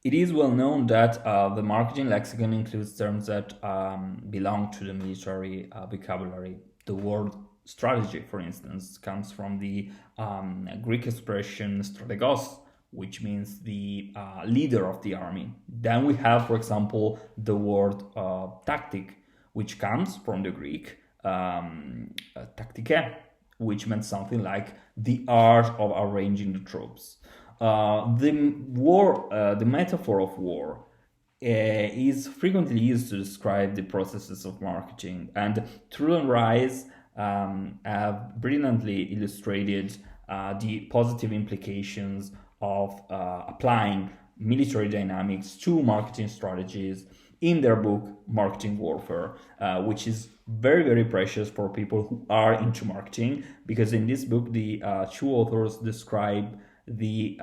It is well known that the marketing lexicon includes terms that belong to the military vocabulary. The word strategy, for instance, comes from the Greek expression strategos, which means the leader of the army. Then we have, for example, the word tactic, which comes from the Greek taktike, which meant something like the art of arranging the troops. The metaphor of war is frequently used to describe the processes of marketing, and True and Rise have brilliantly illustrated the positive implications of applying military dynamics to marketing strategies in their book Marketing Warfare, which is very, very precious for people who are into marketing, because in this book, the two authors describe the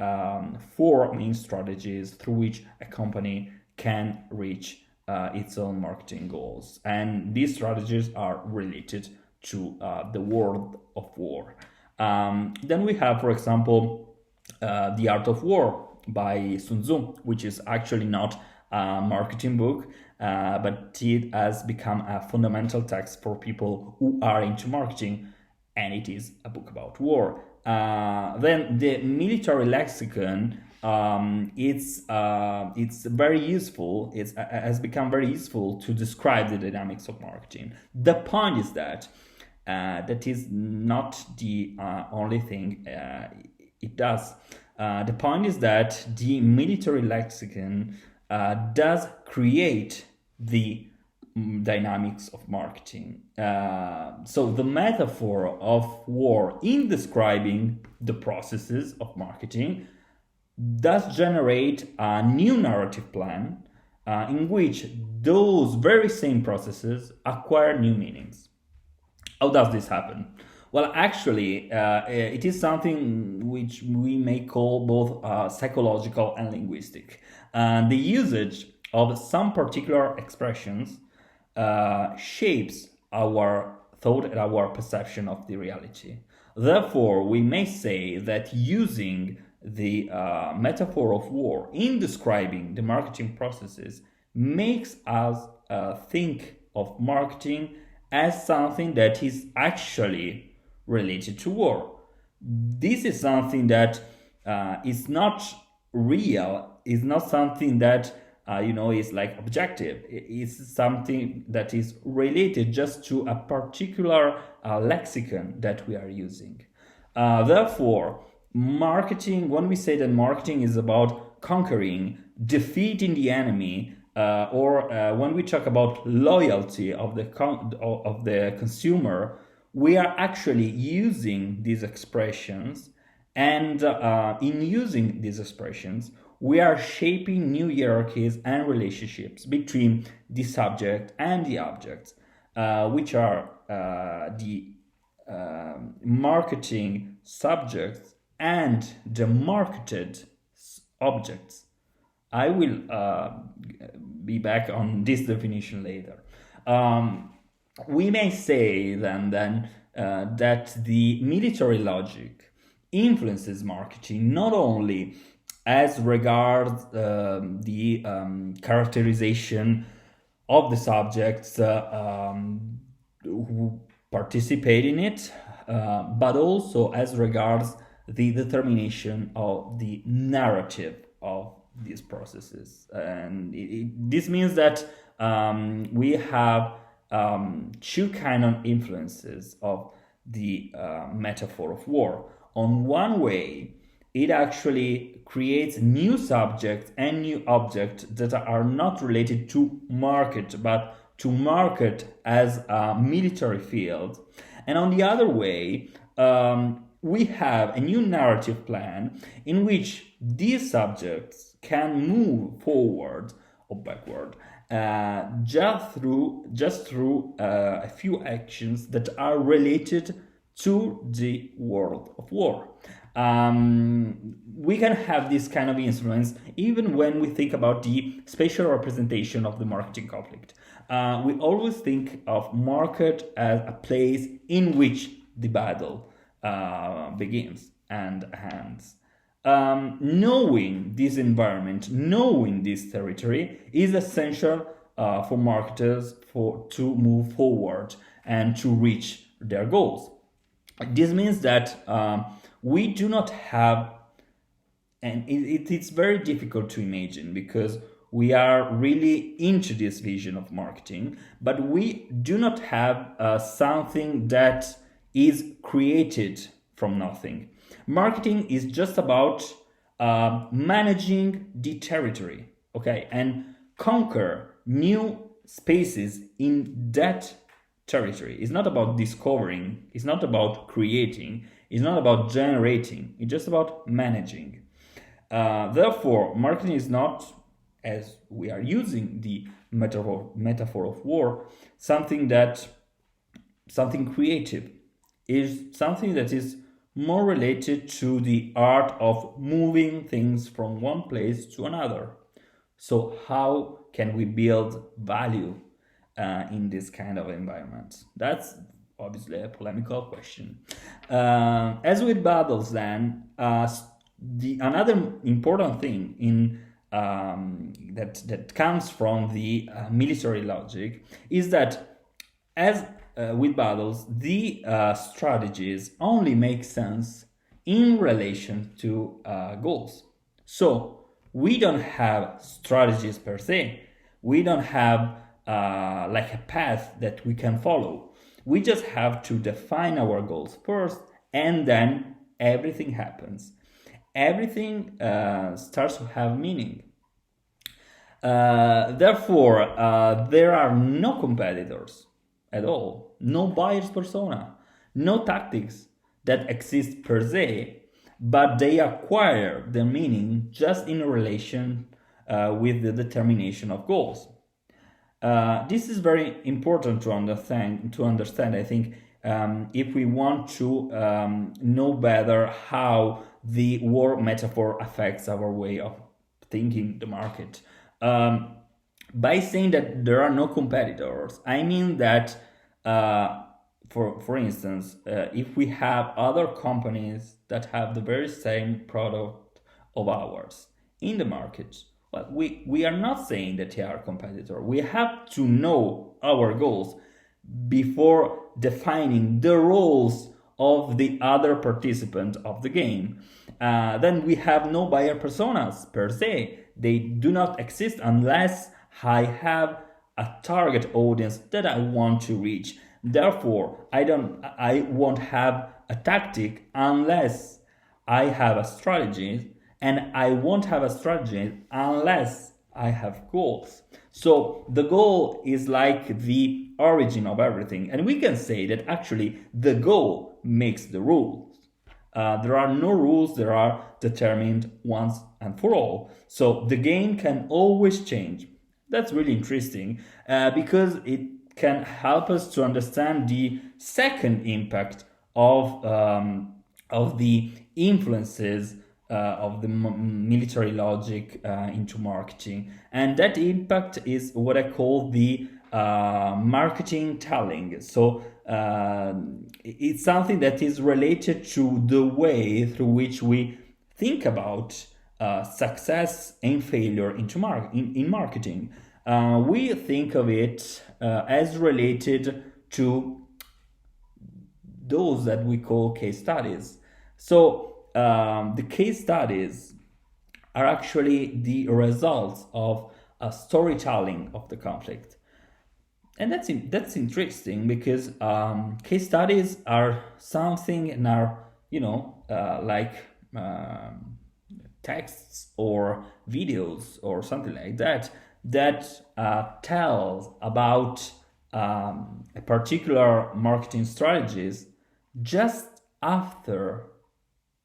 four main strategies through which a company can reach its own marketing goals. And these strategies are related to the world of war. Then we have, for example, The Art of War by Sun Tzu, which is actually not a marketing book, but it has become a fundamental text for people who are into marketing, and it is a book about war. Then the military lexicon, it's very useful. It has become very useful to describe the dynamics of marketing. The point is that that is not the only thing it does. The point is that the military lexicon does create the dynamics of marketing. So the metaphor of war in describing the processes of marketing does generate a new narrative plan in which those very same processes acquire new meanings. How does this happen? Well, actually, it is something which we may call both psychological and linguistic. The usage of some particular expressions shapes our thought and our perception of the reality. Therefore, we may say that using the metaphor of war in describing the marketing processes makes us think of marketing as something that is actually related to war. This is something that is not real, is not something that is like objective. It's something that is related just to a particular lexicon that we are using. Therefore, marketing, when we say that marketing is about conquering, defeating the enemy, or when we talk about loyalty of the consumer, we are actually using these expressions, and in using these expressions, we are shaping new hierarchies and relationships between the subject and the objects, which are the marketing subjects and the marketed objects. I will be back on this definition later. We may say then that the military logic influences marketing not only as regards the characterization of the subjects who participate in it, but also as regards the determination of the narrative of these processes. And this means that we have two kind of influences of the metaphor of war. On one way, it actually creates new subjects and new objects that are not related to market, but to market as a military field. And on the other way, we have a new narrative plan in which these subjects can move forward or backward just through a few actions that are related to the world of war. We can have this kind of influence even when we think about the spatial representation of the marketing conflict. We always think of market as a place in which the battle begins and ends. knowing this environment, knowing this territory is essential for marketers to move forward and to reach their goals. This means that we do not have, and it's very difficult to imagine because we are really into this vision of marketing, but we do not have something that is created from nothing. Marketing is just about managing the territory, okay, and conquer new spaces in that territory. It's not about discovering, it's not about creating, it's not about generating, it's just about managing. Therefore, marketing is not, as we are using the metaphor of war, something creative. Is something that is more related to the art of moving things from one place to another. So how can we build value in this kind of environment? That's obviously a polemical question. As with battles, then, another important thing in that comes from the military logic is that, as with battles, the strategies only make sense in relation to goals. So we don't have strategies per se. We don't have like a path that we can follow. We just have to define our goals first, and then everything happens. Everything starts to have meaning. Therefore, there are no competitors at all, no buyer's persona, no tactics that exist per se, but they acquire their meaning just in relation with the determination of goals. This is very important to understand. I think if we want to know better how the war metaphor affects our way of thinking the market. By saying that there are no competitors, I mean that, for instance, if we have other companies that have the very same product of ours in the market, well, we are not saying that they are a competitor. We have to know our goals before defining the roles of the other participant of the game. Then we have no buyer personas per se. They do not exist unless I have a target audience that I want to reach. Therefore, I won't have a tactic unless I have a strategy, and I won't have a strategy unless I have goals. So the goal is like the origin of everything, and we can say that actually the goal makes the rules. There are no rules that are determined once and for all. So the game can always change. That's really interesting because it can help us to understand the second impact of the influences of the military logic into marketing. And that impact is what I call the marketing telling. So it's something that is related to the way through which we think about success and failure in marketing. We think of it as related to those that we call case studies. So the case studies are actually the results of a storytelling of the conflict. And that's interesting because case studies are something and are, like texts or videos or something like that tells about a particular marketing strategies just after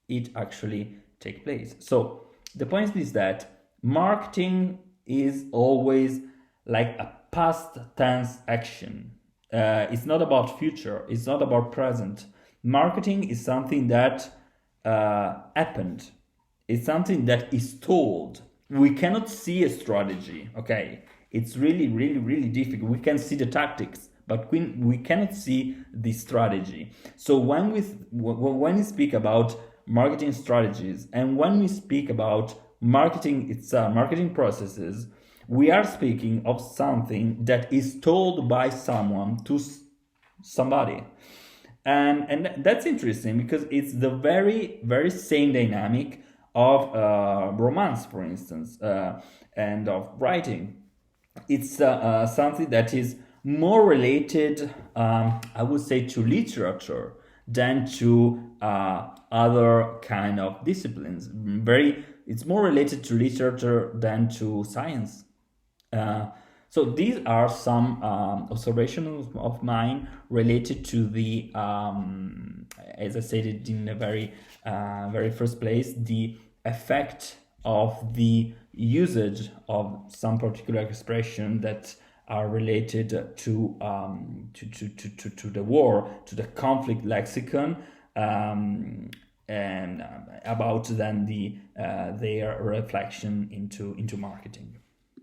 it actually takes place. So the point is that marketing is always like a past tense action. It's not about future. It's not about present. Marketing is something that happened. It's something that is told. We cannot see a strategy. Okay, it's really, really, really difficult. We can see the tactics, but we cannot see the strategy. So when we speak about marketing strategies. And when we speak about marketing itself, marketing processes, we are speaking of something that is told by someone to somebody. And that's interesting because it's the very, very same dynamic of romance, for instance, and of writing. It's something that is more related, I would say, to literature than to other kind of disciplines. It's more related to literature than to science. Uh, so these are some observations of mine related to the, as I said it in the very first place, the effect of the usage of some particular expression that are related to the war, to the conflict lexicon, and about then their reflection into marketing.